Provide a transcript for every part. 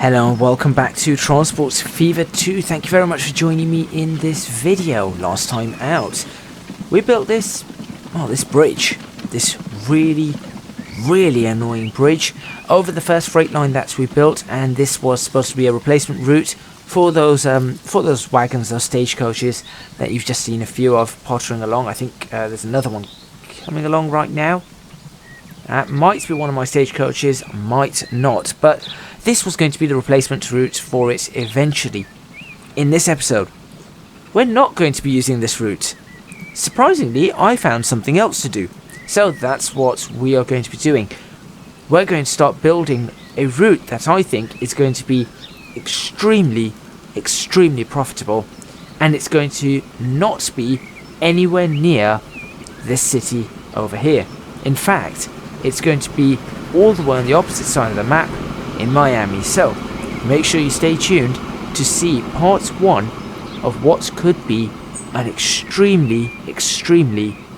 Hello and welcome back to Transport Fever 2. Thank you very much for joining me in this video. Last time out, we built this bridge. This really annoying bridge over the first freight line that we built, and this was supposed to be a replacement route for those wagons, those stagecoaches that you've just seen a few of pottering along. I think there's another one coming along right now. Might be one of my stagecoaches, might not, but this was going to be the replacement route for it eventually. In this episode, we're not going to be using this route. Surprisingly, I found something else to do. So that's what we are going to be doing. We're going to start building a route that I think is going to be extremely profitable. And it's going to not be anywhere near this city over here. In fact, it's going to be all the way on the opposite side of the map in Miami. So make sure you stay tuned to see part 1 of what could be an extremely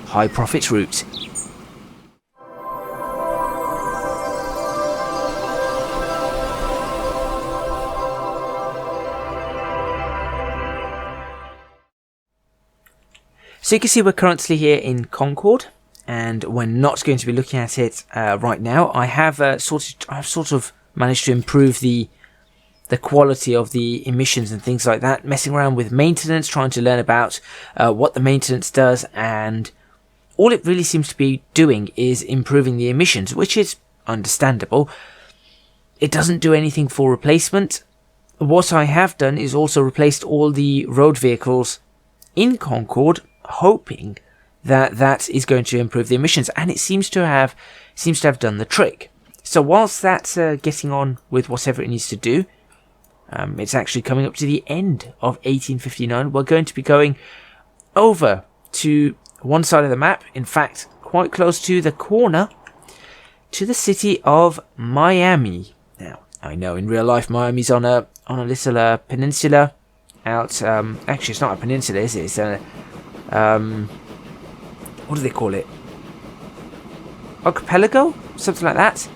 high profit route. So you can see we're currently here in Concord, and we're not going to be looking at it right now. I have sort of managed to improve the quality of the emissions and things like that, messing around with maintenance, trying to learn about what the maintenance does, and all it really seems to be doing is improving the emissions, which is understandable. It doesn't do anything for replacement. What I have done is also replaced all the road vehicles in Concord, hoping that that is going to improve the emissions, and it seems to have done the trick. So whilst that's getting on with whatever it needs to do, it's actually coming up to the end of 1859. We're going to be going over to one side of the map, in fact quite close to the corner, to the city of Miami. Now I know in real life Miami's on a little peninsula out, actually it's not a peninsula, is it? It's a what do they call it? Archipelago? Something like that.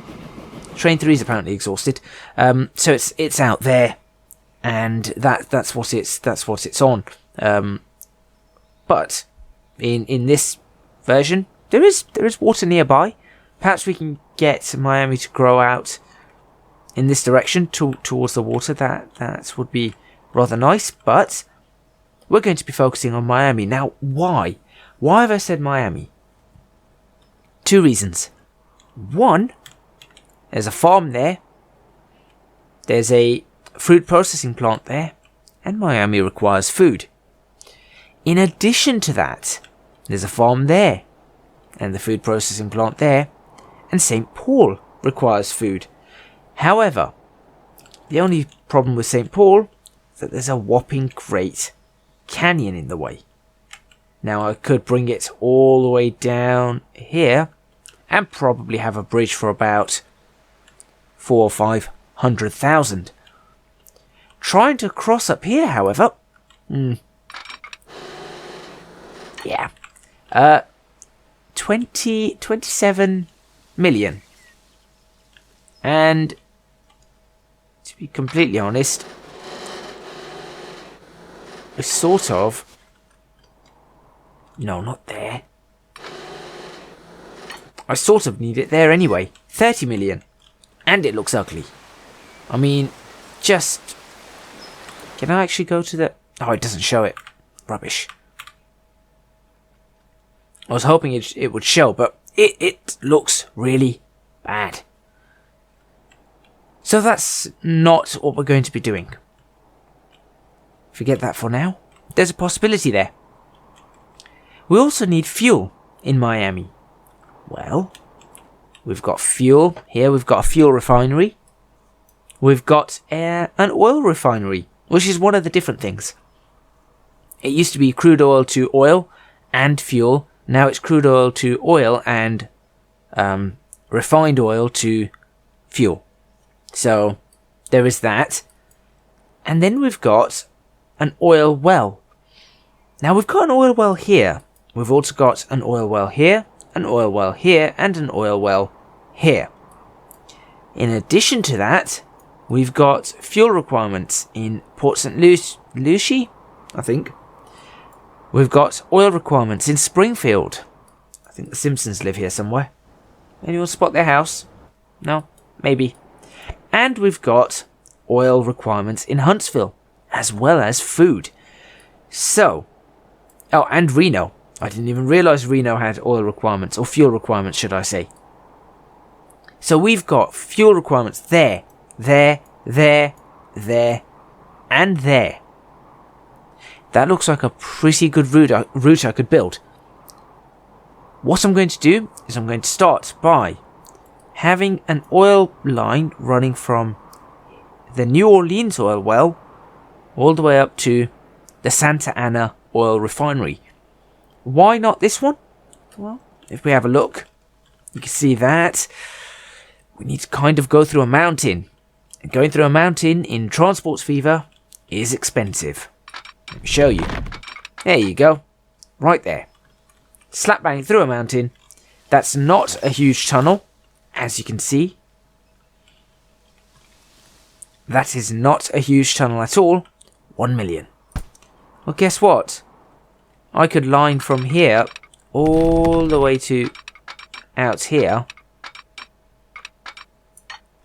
Train 3 is apparently exhausted. So it's out there, and that's what it's on. But in this version, there is water nearby. Perhaps we can get Miami to grow out in this direction towards the water. That would be rather nice. But we're going to be focusing on Miami now. Why? Why have I said Miami? 2 reasons. One, there's a farm there, there's a fruit processing plant there, and Miami requires food. In addition to that, there's a farm there, and the food processing plant there, and St. Paul requires food. However, the only problem with St. Paul is that there's a whopping great canyon in the way. Now I could bring it all the way down here and probably have a bridge for about 400,000 or 500,000. Trying to cross up here, however, 27 million. And to be completely honest, it's sort of, no, not there. I sort of need it there anyway. 30 million. And it looks ugly. I mean, just... Can I actually go to the... Oh, it doesn't show it. Rubbish. I was hoping it would show, but it looks really bad. So that's not what we're going to be doing. Forget that for now. There's a possibility there. We also need fuel in Miami. Well, we've got fuel here. We've got a fuel refinery. We've got an oil refinery, which is one of the different things. It used to be crude oil to oil and fuel. Now it's crude oil to oil and refined oil to fuel. So there is that. And then we've got an oil well. Now we've got an oil well here. We've also got an oil well here, an oil well here, and an oil well here. In addition to that, We've got fuel requirements in Port St. Lucie, I think. We've got oil requirements in Springfield. I think the Simpsons live here somewhere. Anyone spot their house? No? Maybe. And we've got oil requirements in Huntsville, as well as food. So, oh, and Reno. I didn't even realise Reno had oil requirements, or fuel requirements, should I say. So we've got fuel requirements there, there, there, there, and there. That looks like a pretty good route I could build. What I'm going to do is I'm going to start by having an oil line running from the New Orleans oil well all the way up to the Santa Ana oil refinery. Why not this one? Well, if we have a look, you can see that we need to kind of go through a mountain. And going through a mountain in Transports Fever is expensive. Let me show you. There you go. Right there. Slap bang through a mountain. That's not a huge tunnel, as you can see. That is not a huge tunnel at all. 1 million. Well, guess what? I could line from here all the way to out here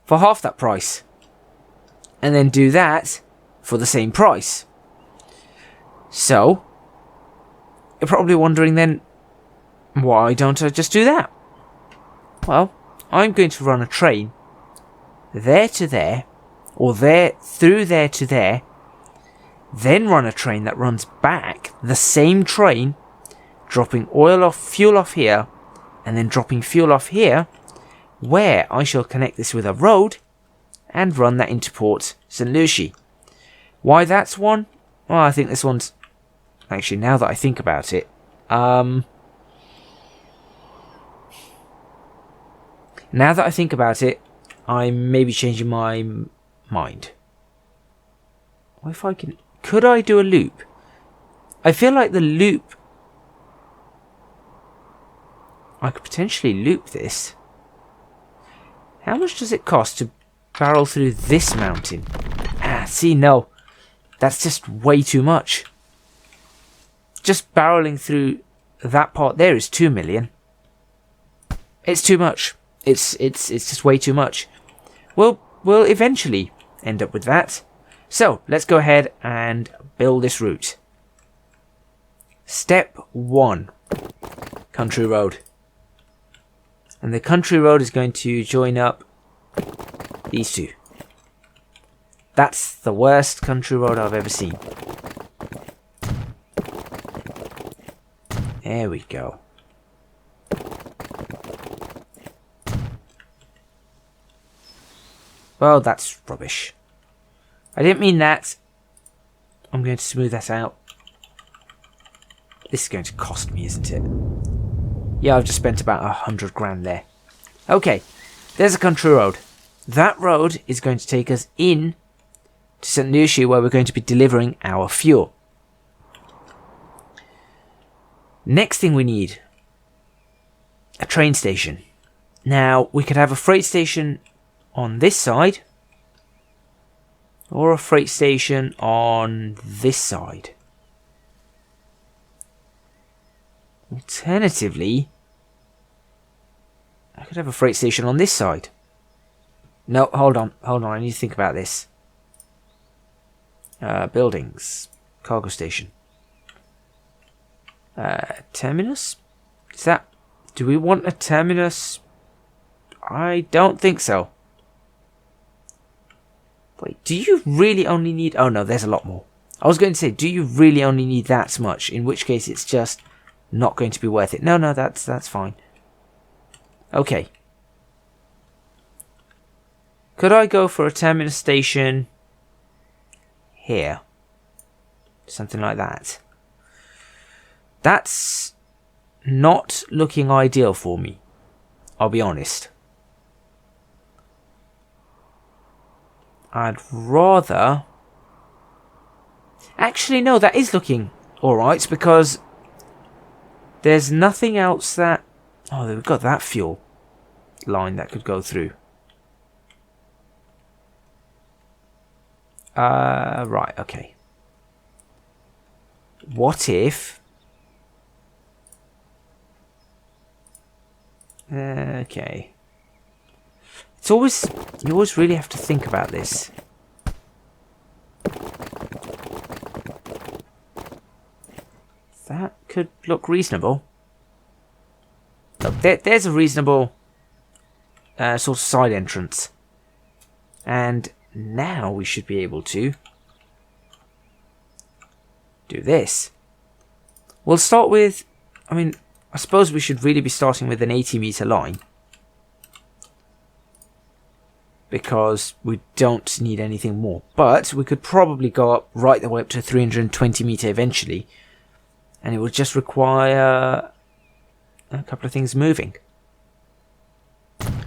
for half that price. And then do that for the same price. So, you're probably wondering then, why don't I just do that? Well, I'm going to run a train there to there, or there through there to there, then run a train that runs back the same train, dropping fuel off here, and then dropping fuel off here, where I shall connect this with a road and run that into Port St. Lucie. Why that's one? Well, I think this one's actually, now that I think about it, now that I think about it, I'm maybe changing my mind. What if I can? Could I do a loop? I feel like the loop, I could potentially loop this. How much does it cost to barrel through this mountain? See, no. That's just way too much. Just barreling through that part there is 2 million. It's too much. It's just way too much. We'll eventually end up with that. So, let's go ahead and build this route. Step 1. Country road. And the country road is going to join up these two. That's the worst country road I've ever seen. There we go. Well, that's rubbish. I didn't mean that. I'm going to smooth that out. This is going to cost me, isn't it? Yeah, I've just spent about 100 grand there. Okay, there's a country road. That road is going to take us in to St. Lucie, where we're going to be delivering our fuel. Next thing we need, a train station. Now, we could have a freight station on this side, or a freight station on this side. Alternatively, I could have a freight station on this side. No, hold on, I need to think about this. Buildings, cargo station. Terminus? Is that... Do we want a terminus? I don't think so. Wait, do you really only need... Oh no, there's a lot more. I was going to say, do you really only need that much? In which case it's just not going to be worth it. No, that's fine. Okay. Could I go for a terminus station here? Something like that. That's not looking ideal for me. I'll be honest. I'd rather... Actually, no, that is looking alright, because there's nothing else that... Oh, we've got that fuel line that could go through. Right, okay. What if... Okay. It's always... You always really have to think about this. That could look reasonable. Look, there's a reasonable sort of side entrance. And now we should be able to do this. We'll start with... I mean, I suppose we should really be starting with an 80-meter line. Because we don't need anything more. But we could probably go up right the way up to 320 meter eventually. And it would just require a couple of things moving.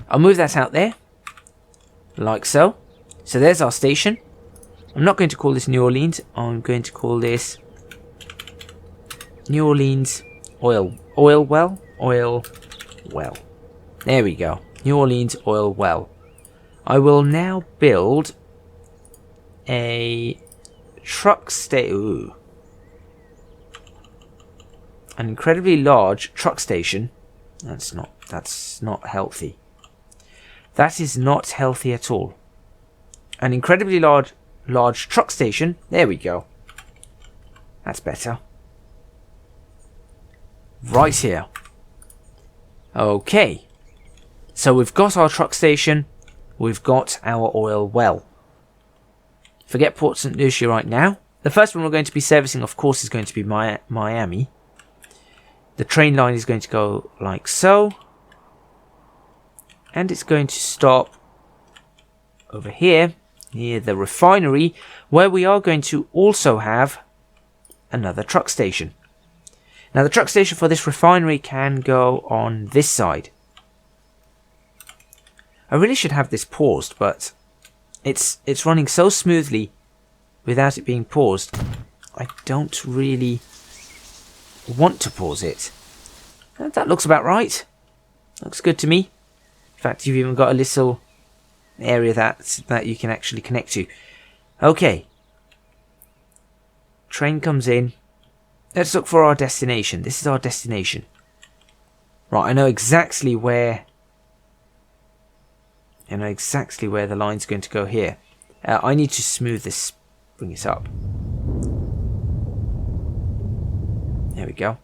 I'll move that out there. Like so. So there's our station. I'm not going to call this New Orleans. I'm going to call this New Orleans Oil Well. There we go. New Orleans Oil Well. I will now build a truck station. An incredibly large truck station. That's not healthy. That is not healthy at all. An incredibly large truck station. There we go. That's better. Right here. Okay. So we've got our truck station. We've got our oil well. Forget Port St. Lucie right now. The first one we're going to be servicing, of course, is going to be Miami. The train line is going to go like so. And it's going to stop over here, near the refinery, where we are going to also have another truck station. Now, the truck station for this refinery can go on this side. I really should have this paused, but it's running so smoothly without it being paused. I don't really want to pause it. That looks about right. Looks good to me. In fact, you've even got a little area that you can actually connect to. Okay. Train comes in. Let's look for our destination. This is our destination. Right, I know exactly where... I know exactly where the line's going to go here. I need to smooth this, bring it up. There we go.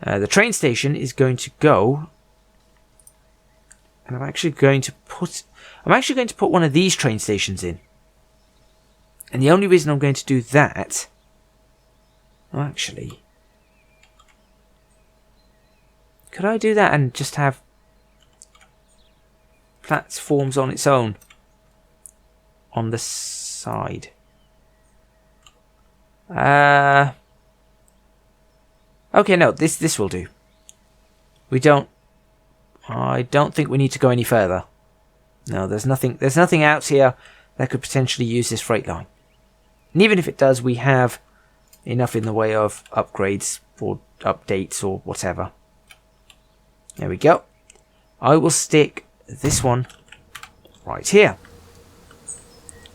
The train station is going to go, and I'm actually going to put one of these train stations in. And the only reason I'm going to do that, well, actually, could I do that and just have platforms on its own on the side? Okay, no, this will do. I don't think we need to go any further. No, there's nothing out here that could potentially use this freight line. And even if it does, we have enough in the way of upgrades or updates or whatever. There we go. I will stick this one right here.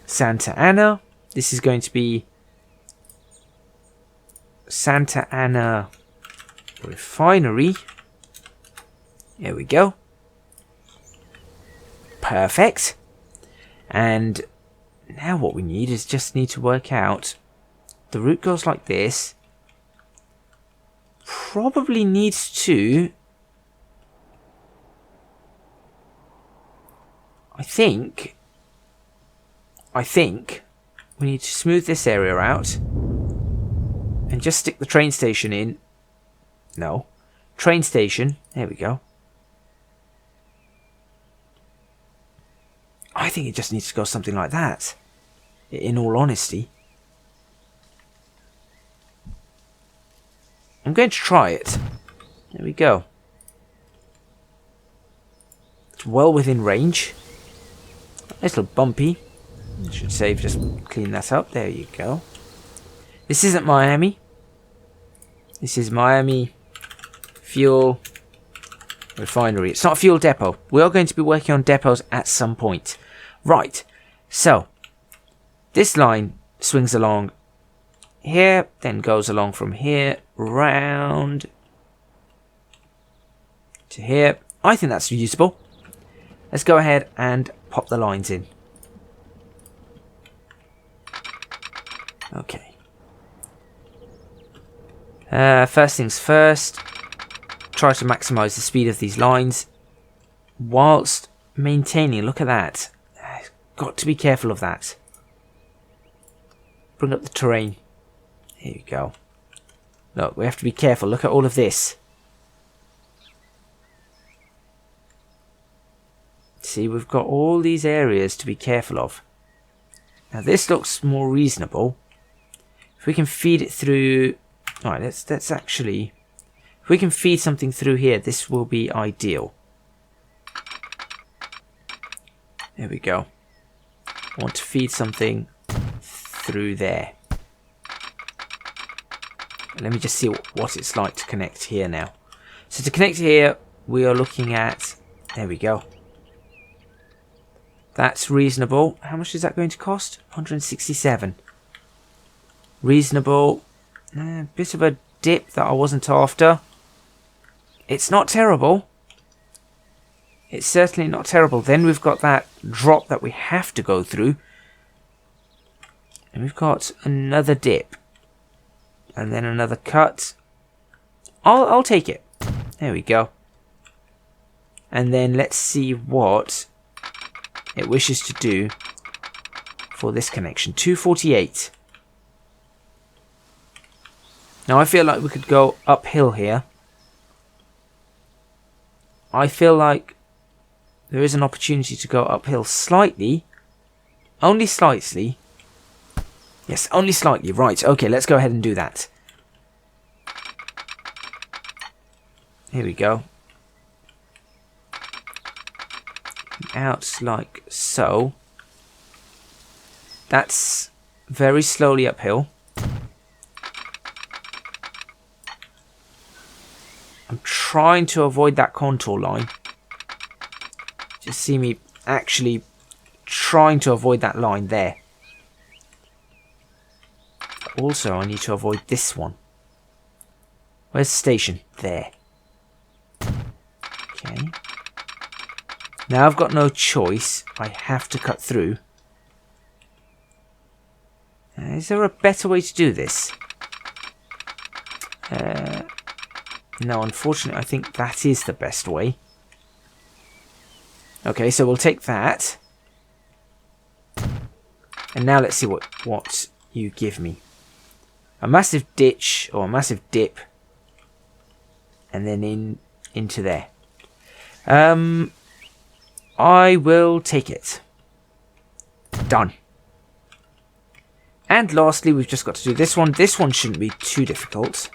Santa Ana. This is going to be Santa Ana Refinery. There we go. Perfect. And now what we need is just need to work out. The route goes like this. Probably needs to... I think we need to smooth this area out and just stick the train station in. No. Train station. There we go. I think it just needs to go something like that, in all honesty. I'm going to try it. There we go. It's well within range. A little bumpy. I should save, just clean that up. There you go. This isn't Miami. This is Miami Fuel Refinery. It's not a fuel depot. We are going to be working on depots at some point. Right. So, This line swings along here, then goes along from here round to here. I think that's usable. Let's go ahead and pop the lines in. Okay. First things first, try to maximize the speed of these lines whilst maintaining, look at that. Got to be careful of that. Bring up the terrain. Here you go. Look, we have to be careful. Look at all of this. See, we've got all these areas to be careful of. Now this looks more reasonable. If we can feed it through... Alright, let's actually... If we can feed something through here, this will be ideal. There we go. I want to feed something through there. Let me just see what it's like to connect here now. So to connect here, we are looking at... There we go. That's reasonable. How much is that going to cost? 167. Reasonable. Bit of a dip that I wasn't after. It's not terrible. It's certainly not terrible. Then we've got that drop that we have to go through. And we've got another dip. And then another cut. I'll take it. There we go. And then let's see what it wishes to do for this connection. 248. Now I feel like we could go uphill here. I feel like there is an opportunity to go uphill slightly. Only slightly. Yes, only slightly. Right, okay, let's go ahead and do that. Here we go. Out like so. That's very slowly uphill. I'm trying to avoid that contour line. Just see me actually trying to avoid that line there. Also, I need to avoid this one. Where's the station? There. Okay. Now I've got no choice. I have to cut through. Is there a better way to do this? No, unfortunately, I think that is the best way. Okay, so we'll take that. And now let's see what you give me. A massive ditch, or a massive dip. And then into there. I will take it. Done. And lastly, we've just got to do this one. This one shouldn't be too difficult,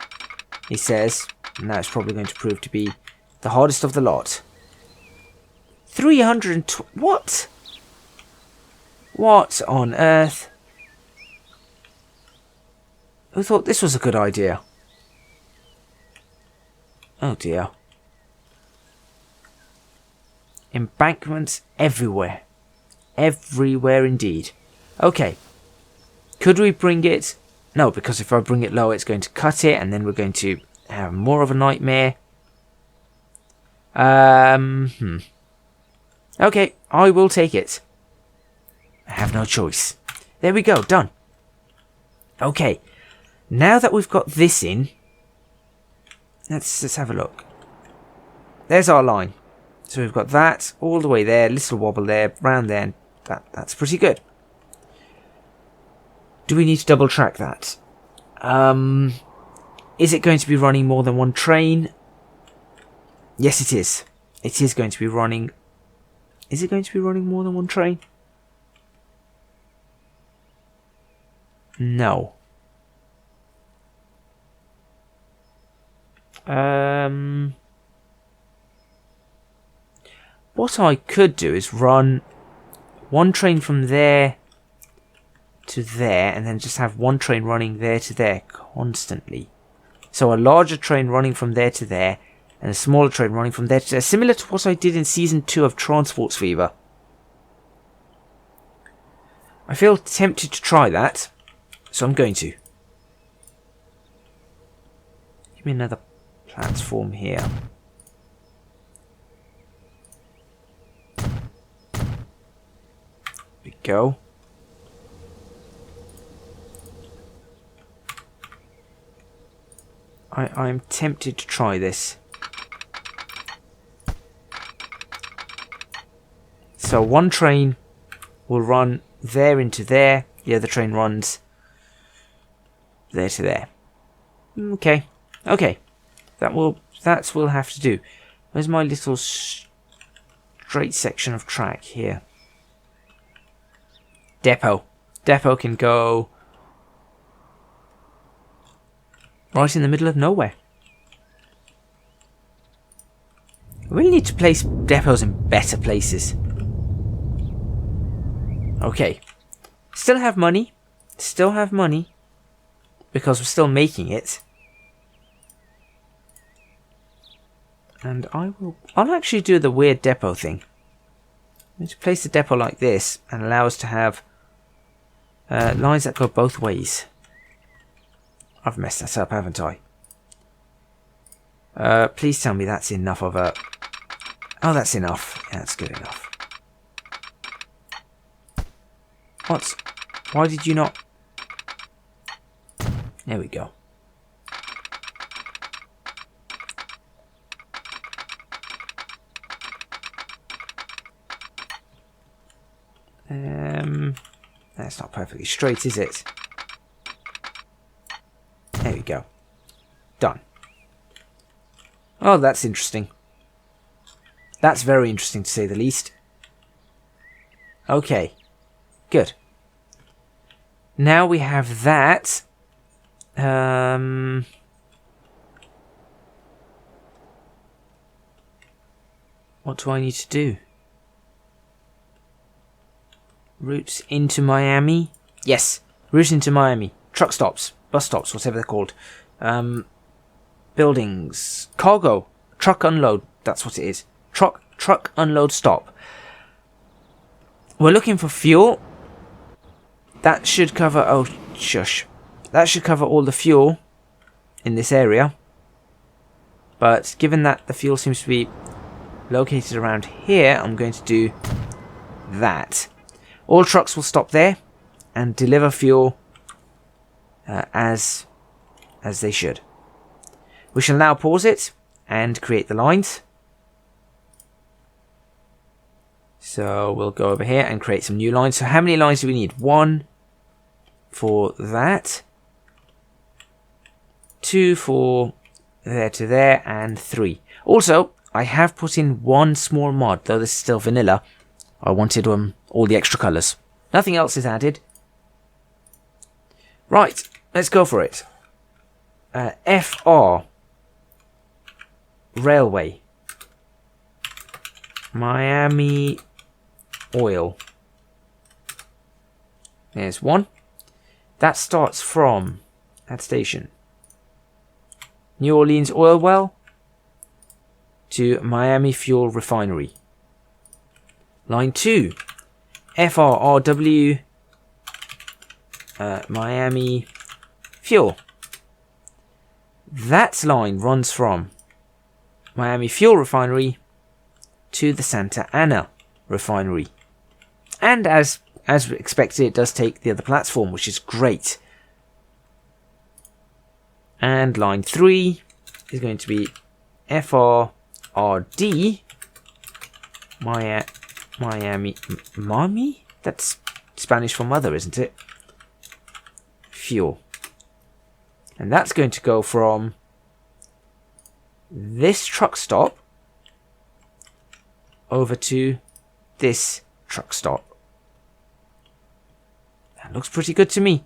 he says. And that's probably going to prove to be the hardest of the lot. 320... What? What on earth? Who thought this was a good idea? Oh dear. Embankments everywhere. Everywhere indeed. Okay. Could we bring it? No, because if I bring it low, it's going to cut it, and then we're going to have more of a nightmare. Okay, I will take it. I have no choice. There we go, done. Okay, now that we've got this in, let's have a look. There's our line. So we've got that all the way there, little wobble there, round there, and that's pretty good. Do we need to double track that? Is it going to be running more than one train? Yes, it is. It is going to be running... Is it going to be running more than one train? No. What I could do is run one train from there to there, and then just have one train running there to there constantly. So a larger train running from there to there, and a smaller train running from there to there, similar to what I did in Season 2 of Transports Fever. I feel tempted to try that, so I'm going to. Give me another platform here. There we go. I'm tempted to try this. So one train will run there into there. The other train runs there to there. Okay. Okay. That's what we'll have to do. Where's my little straight section of track here? Depo. Depo can go right in the middle of nowhere. We really need to place depots in better places. Okay. Still have money. Still have money. Because we're still making it. And I'll actually do the weird depot thing. Let's place the depot like this and allow us to have lines that go both ways. I've messed that up, haven't I? Please tell me that's enough of a... Oh, that's enough. Yeah, that's good enough. What? Why did you not... There we go. That's not perfectly straight, is it? There we go. Done. Oh, that's interesting. That's very interesting to say the least. Okay. Good. Now we have that. What do I need to do? Routes into Miami? Yes. Route into Miami. Truck stops. Bus stops. Whatever they're called. Buildings. Cargo. Truck unload. That's what it is. Truck unload stop. We're looking for fuel. That should cover... Oh, shush. That should cover all the fuel in this area. But given that the fuel seems to be located around here, I'm going to do that. All trucks will stop there and deliver fuel as they should. We shall now pause it and create the lines. So we'll go over here and create some new lines. So how many lines do we need? 1 for that, 2 for there to there, and 3. Also, I have put in one small mod, though this is still vanilla. I wanted all the extra colours. Nothing else is added. Right, let's go for it. FR Railway Miami Oil. There's one. That starts from that station. New Orleans Oil Well to Miami Fuel Refinery. Line 2. FRRW Miami Fuel. That line runs from Miami Fuel Refinery to the Santa Ana Refinery. And as expected, it does take the other platform, which is great. And line 3 is going to be FRRD Miami? That's Spanish for mother, isn't it? Fuel. And that's going to go from this truck stop over to this truck stop. That looks pretty good to me.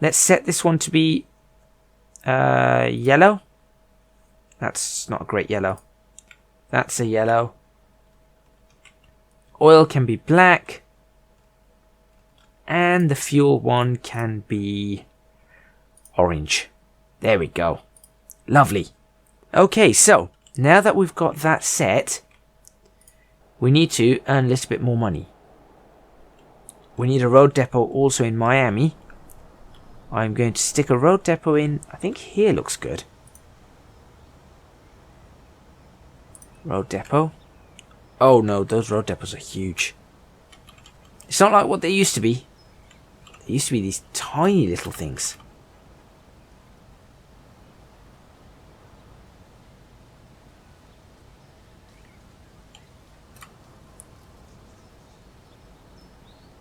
Let's set this one to be yellow. That's not a great yellow. That's a yellow. Oil can be black. And the fuel one can be orange. There we go. Lovely. Okay, so now that we've got that set, we need to earn a little bit more money. we need a road depot also in Miami. I'm going to stick a road depot in, I think here looks good. Road depot. Oh no, those road depots are huge. It's not like what they used to be. They used to be these tiny little things.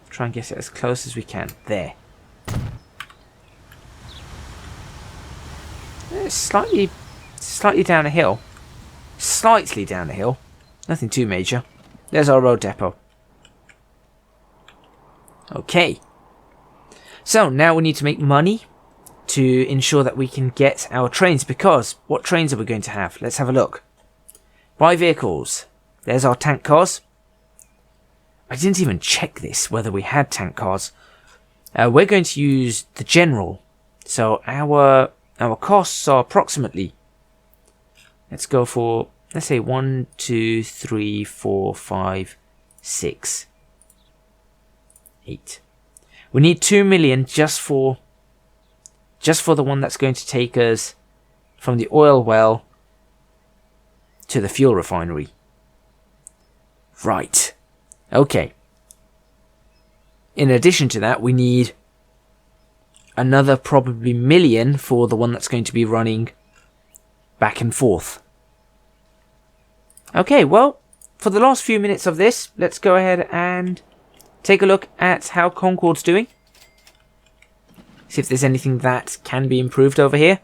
Try and get it as close as we can. There. It's slightly down a hill. Slightly down a hill. Nothing too major. There's our road depot. Okay. So now we need to make money to ensure that we can get our trains, because what trains are we going to have? Let's have a look. Buy vehicles. There's our tank cars. I didn't even check this, whether we had tank cars. We're going to use the general. So our costs are approximately, let's go for, let's say 1, 2, 3, 4, 5, 6, 8. We need 2 million just for the one that's going to take us from the oil well to the fuel refinery. Right. Okay. In addition to that, we need another probably million for the one that's going to be running back and forth. Okay, well, for the last few minutes of this, let's go ahead and take a look at how Concord's doing. See if there's anything that can be improved over here.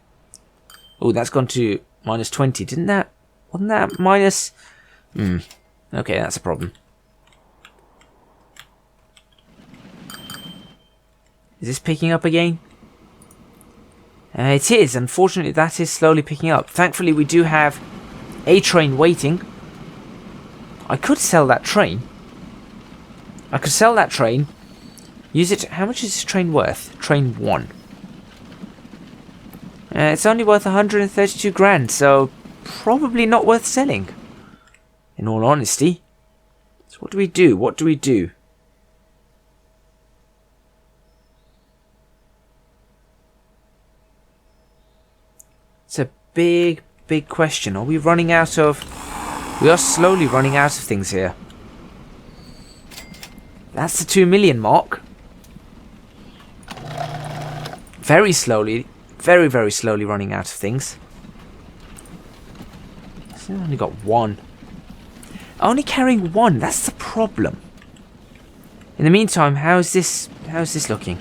Oh, that's gone to minus 20. Wasn't that minus? Okay, that's a problem. Is this picking up again? It is. Unfortunately, that is slowly picking up. Thankfully, we do have a train waiting. I could sell that train. Use it. How much is this train worth? Train 1. It's only worth 132 grand, so probably not worth selling. In all honesty. So what do we do? It's a big question. Are we running out of... We are slowly running out of things here. That's the 2 million mark. Very slowly. Very slowly running out of things. So I've only got 1. Only carrying 1. That's the problem. In the meantime, how's this looking?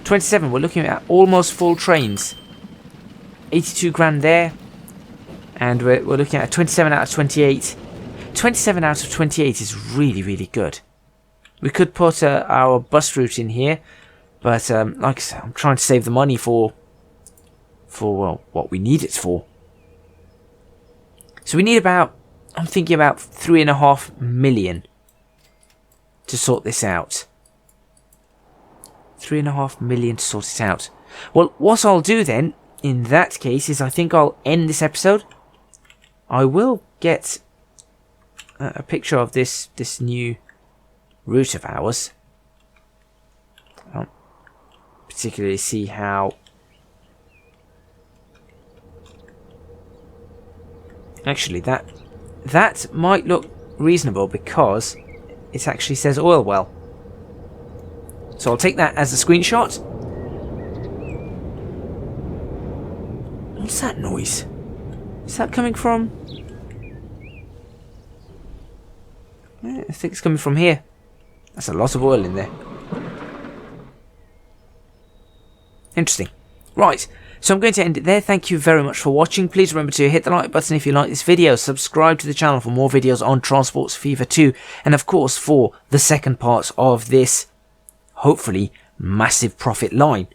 27. We're looking at almost full trains. 82 grand there, and we're looking at 27 out of 28. 27 out of 28 is really good. We could put our bus route in here, but like I said, I'm trying to save the money for well, what we need it for. So we need about, I'm thinking about 3.5 million to sort this out. 3.5 million to sort it out. Well, what I'll do then, in that case, is I think I'll end this episode. I will get a picture of this new route of ours. I don't particularly see how... Actually, that might look reasonable because it actually says oil well. So I'll take that as a screenshot. What's that noise? Is that coming from... I think it's coming from here. That's a lot of oil in there. Interesting. Right, so I'm going to end it there. Thank you very much for watching. Please remember to hit the like button if you like this video. Subscribe to the channel for more videos on Transports Fever 2. And of course, for the second part of this, hopefully, massive profit line.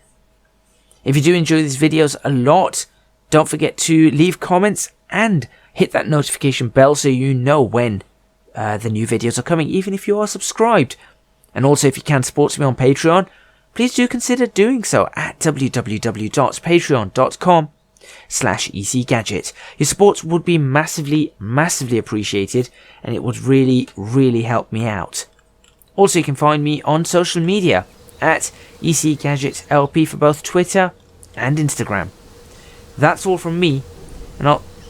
If you do enjoy these videos a lot, don't forget to leave comments and hit that notification bell so you know when the new videos are coming, even if you are subscribed. And also, if you can support me on Patreon, please do consider doing so at www.patreon.com/ecgadget. Your support would be massively appreciated, and it would really help me out. Also, you can find me on social media at ECGadgetLP for both Twitter and Instagram. That's all from me, and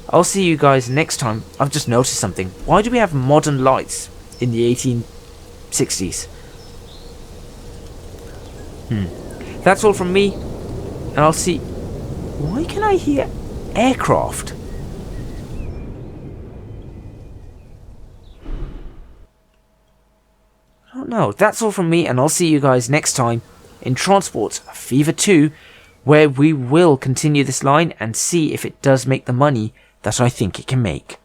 I'll see you guys next time. I've just noticed something. Why do we have modern lights in the 1860s? That's all from me, and I'll see... Why can I hear aircraft? I don't know. That's all from me, and I'll see you guys next time in Transport Fever 2, where we will continue this line and see if it does make the money that I think it can make.